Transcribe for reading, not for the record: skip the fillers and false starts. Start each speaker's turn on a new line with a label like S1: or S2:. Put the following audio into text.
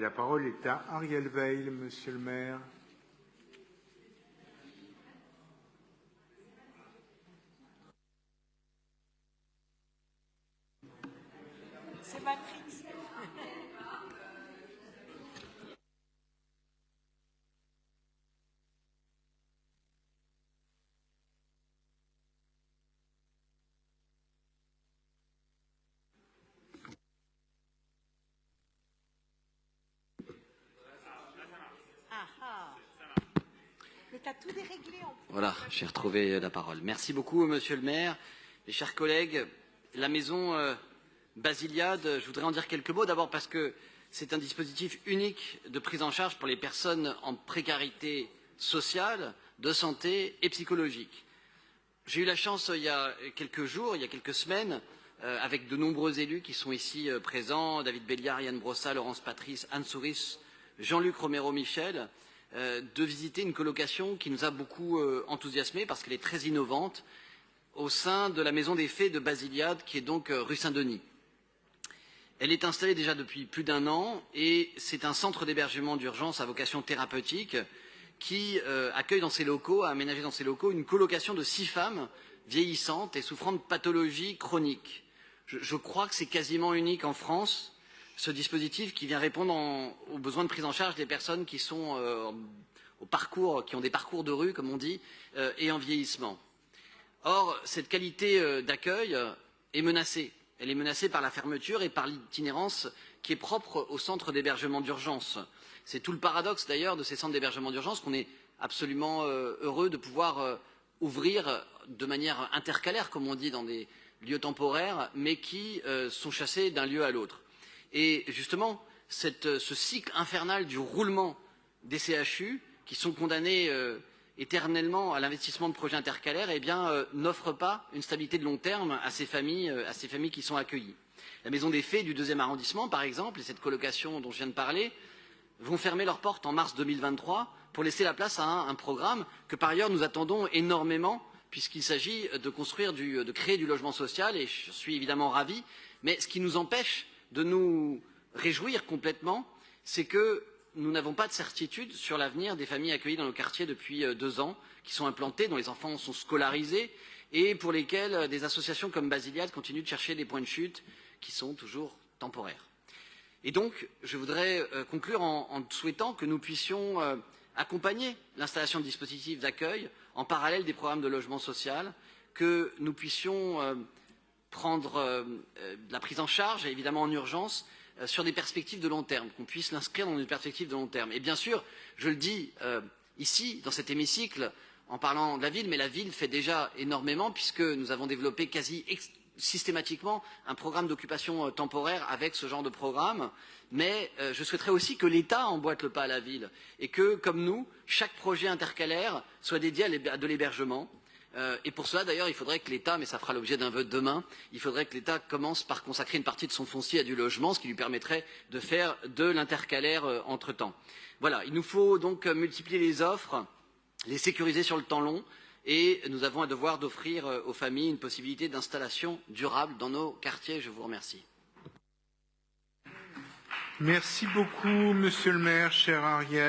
S1: La parole est à Ariel Veil, monsieur le maire.
S2: C'est Matrix. Mais t'as tout déréglé en plus.
S3: Voilà, j'ai retrouvé la parole. Merci beaucoup, monsieur le maire. Mes chers collègues, la maison Basiliade, je voudrais en dire quelques mots. D'abord parce que c'est un dispositif unique de prise en charge pour les personnes en précarité sociale, de santé et psychologique. J'ai eu la chance il y a quelques jours, il y a quelques semaines, avec de nombreux élus qui sont ici présents, David Béliard, Yann Brossat, Laurence Patrice, Anne Souris, Jean-Luc Romero-Michel, de visiter une colocation qui nous a beaucoup enthousiasmés parce qu'elle est très innovante au sein de la Maison des Fées de Basiliade, qui est donc rue Saint-Denis. Elle est installée déjà depuis plus d'1 an et c'est un centre d'hébergement d'urgence à vocation thérapeutique qui accueille dans ses locaux, a aménagé dans ses locaux une colocation de 6 femmes vieillissantes et souffrant de pathologies chroniques. Je crois que c'est quasiment unique en France, ce dispositif qui vient répondre aux besoins de prise en charge des personnes qui sont qui ont des parcours de rue, comme on dit, et en vieillissement. Or, cette qualité d'accueil est menacée. Elle est menacée par la fermeture et par l'itinérance qui est propre aux centres d'hébergement d'urgence. C'est tout le paradoxe d'ailleurs de ces centres d'hébergement d'urgence qu'on est absolument heureux de pouvoir ouvrir de manière intercalaire, comme on dit, dans des lieux temporaires, mais qui sont chassés d'un lieu à l'autre. Et justement, ce cycle infernal du roulement des CHU, qui sont condamnés éternellement à l'investissement de projets intercalaires, eh bien, n'offre pas une stabilité de long terme à ces familles qui sont accueillies. La Maison des Fées du 2e arrondissement, par exemple, et cette colocation dont je viens de parler, vont fermer leurs portes en mars 2023 pour laisser la place à un programme que, par ailleurs, nous attendons énormément, puisqu'il s'agit de créer du logement social, et je suis évidemment ravi, mais ce qui nous empêche de nous réjouir complètement, c'est que nous n'avons pas de certitude sur l'avenir des familles accueillies dans nos quartiers depuis 2 ans, qui sont implantées, dont les enfants sont scolarisés, et pour lesquels des associations comme Basiliade continuent de chercher des points de chute qui sont toujours temporaires. Et donc, je voudrais conclure en souhaitant que nous puissions accompagner l'installation de dispositifs d'accueil en parallèle des programmes de logement social, que nous puissions prendre la prise en charge, évidemment en urgence, sur des perspectives de long terme, qu'on puisse l'inscrire dans une perspective de long terme. Et bien sûr, je le dis ici, dans cet hémicycle, en parlant de la ville, mais la ville fait déjà énormément puisque nous avons développé quasi systématiquement un programme d'occupation temporaire avec ce genre de programme, mais je souhaiterais aussi que l'État emboîte le pas à la ville et que, comme nous, chaque projet intercalaire soit dédié à de l'hébergement. Et pour cela, d'ailleurs, il faudrait que l'État, mais ça fera l'objet d'un vote demain, il faudrait que l'État commence par consacrer une partie de son foncier à du logement, ce qui lui permettrait de faire de l'intercalaire entre-temps. Voilà, il nous faut donc multiplier les offres, les sécuriser sur le temps long, et nous avons un devoir d'offrir aux familles une possibilité d'installation durable dans nos quartiers. Je vous remercie.
S1: Merci beaucoup, monsieur le maire, cher Ariel.